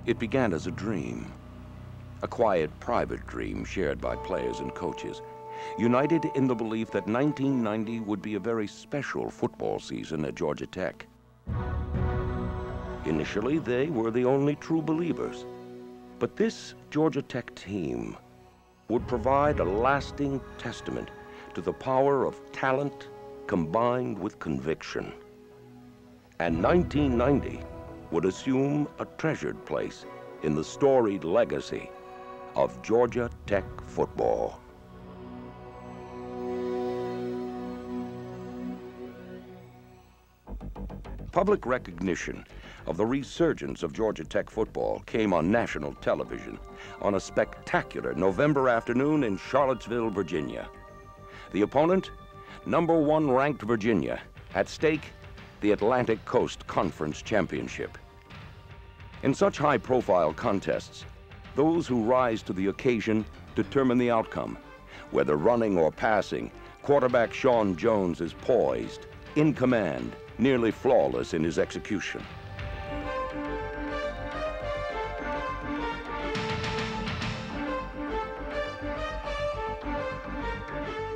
It began as a dream, a quiet, private dream shared by players and coaches, united in the belief that 1990 would be a very special football season at Georgia Tech. Initially, they were the only true believers. But this Georgia Tech team would provide a lasting testament to the power of talent combined with conviction. And 1990 would assume a treasured place in the storied legacy of Georgia Tech football. Public recognition of the resurgence of Georgia Tech football came on national television on a spectacular November afternoon in Charlottesville, Virginia. The opponent, #1 ranked Virginia, at stake, the Atlantic Coast Conference Championship. In such high-profile contests, those who rise to the occasion determine the outcome. Whether running or passing, quarterback Sean Jones is poised, in command, nearly flawless in his execution.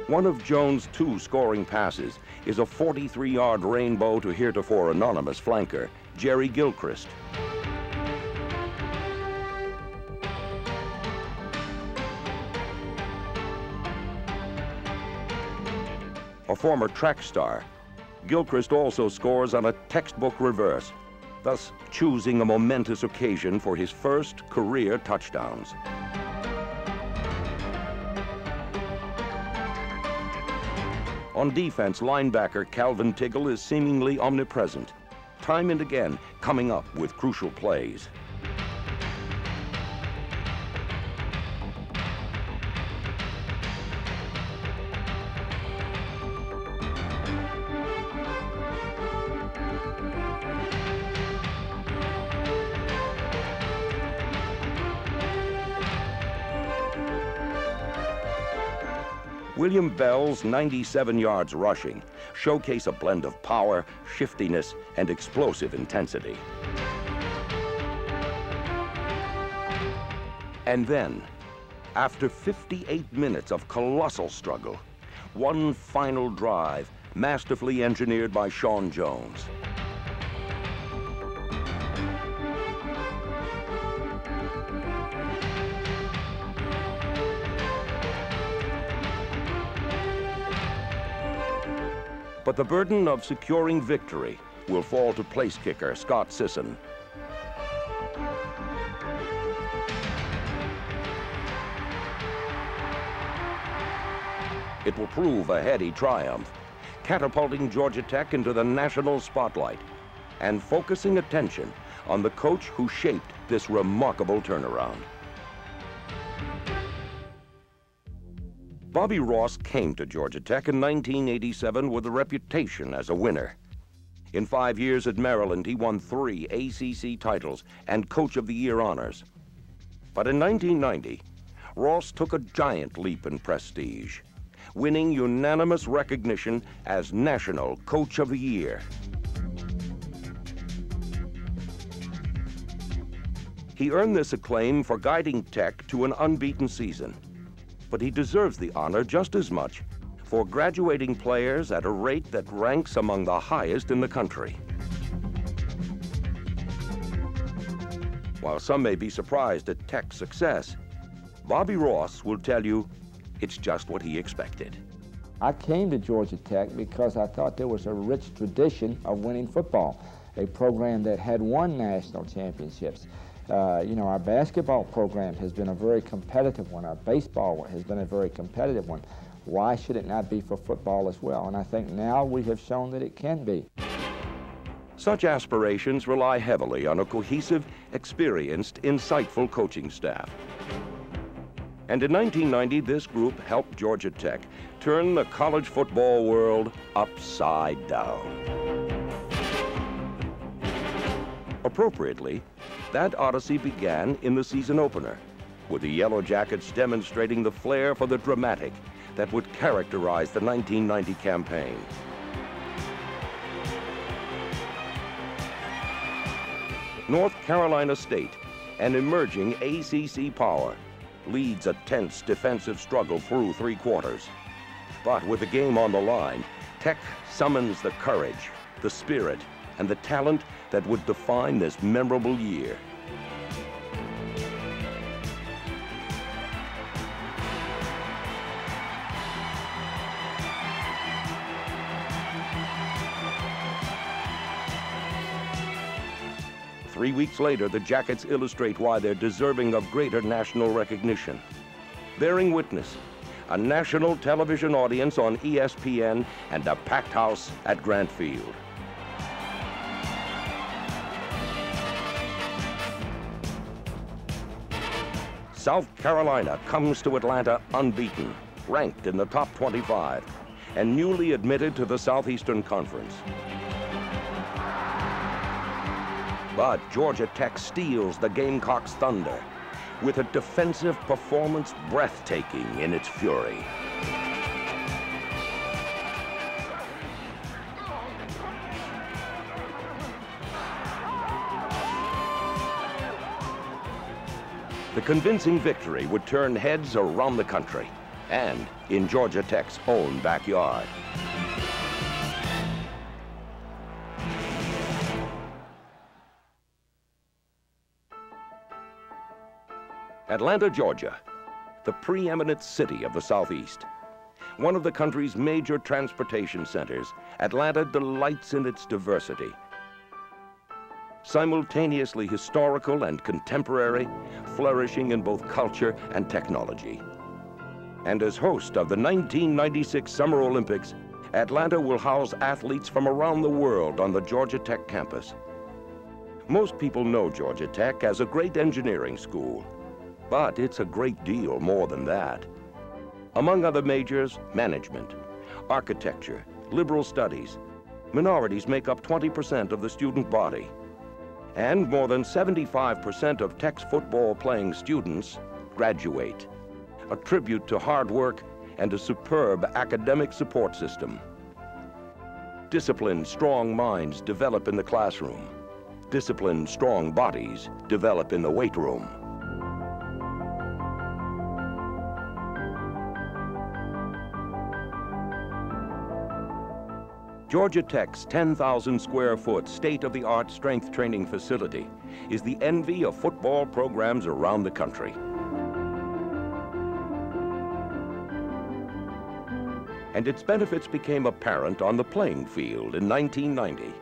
One of Jones' 2 scoring passes is a 43-yard rainbow to heretofore anonymous flanker, Jerry Gilchrist. A former track star, Gilchrist also scores on a textbook reverse, thus choosing a momentous occasion for his first career touchdowns. On defense, linebacker Calvin Tiggle is seemingly omnipresent, time and again coming up with crucial plays. William Bell's 97 yards rushing showcase a blend of power, shiftiness, and explosive intensity. And then, after 58 minutes of colossal struggle, one final drive masterfully engineered by Sean Jones. But the burden of securing victory will fall to place kicker Scott Sisson. It will prove a heady triumph, catapulting Georgia Tech into the national spotlight and focusing attention on the coach who shaped this remarkable turnaround. Bobby Ross came to Georgia Tech in 1987 with a reputation as a winner. In 5 years at Maryland, he won 3 ACC titles and Coach of the Year honors. But in 1990, Ross took a giant leap in prestige, winning unanimous recognition as National Coach of the Year. He earned this acclaim for guiding Tech to an unbeaten season. But he deserves the honor just as much for graduating players at a rate that ranks among the highest in the country. While some may be surprised at Tech's success, Bobby Ross will tell you it's just what he expected. I came to Georgia Tech because I thought there was a rich tradition of winning football, a program that had won national championships. You know, our basketball program has been a very competitive one. Our baseball has been a very competitive one. Why should it not be for football as well? And I think now we have shown that it can be. Such aspirations rely heavily on a cohesive, experienced, insightful coaching staff. And in 1990, this group helped Georgia Tech turn the college football world upside down. Appropriately, that odyssey began in the season opener, with the Yellow Jackets demonstrating the flair for the dramatic that would characterize the 1990 campaign. North Carolina State an emerging ACC power, leads a tense defensive struggle through 3 quarters. But with the game on the line, Tech summons the courage, the spirit, and the talent that would define this memorable year. Three weeks later, the Jackets illustrate why they're deserving of greater national recognition. Bearing witness, a national television audience on ESPN and a packed house at Grant Field. South Carolina comes to Atlanta unbeaten, ranked in the top 25, and newly admitted to the Southeastern Conference. But Georgia Tech steals the Gamecocks' thunder with a defensive performance breathtaking in its fury. The convincing victory would turn heads around the country and in Georgia Tech's own backyard. Atlanta, Georgia, the preeminent city of the Southeast. One of the country's major transportation centers, Atlanta delights in its diversity. Simultaneously historical and contemporary, flourishing in both culture and technology. And as host of the 1996 Summer Olympics, Atlanta will house athletes from around the world on the Georgia Tech campus. Most people know Georgia Tech as a great engineering school. But it's a great deal more than that. Among other majors, management, architecture, liberal studies. Minorities make up 20% of the student body. And more than 75% of Tech's football-playing students graduate, a tribute to hard work and a superb academic support system. Disciplined, strong minds develop in the classroom. Disciplined, strong bodies develop in the weight room. Georgia Tech's 10,000 square foot state-of-the-art strength training facility is the envy of football programs around the country. And its benefits became apparent on the playing field in 1990.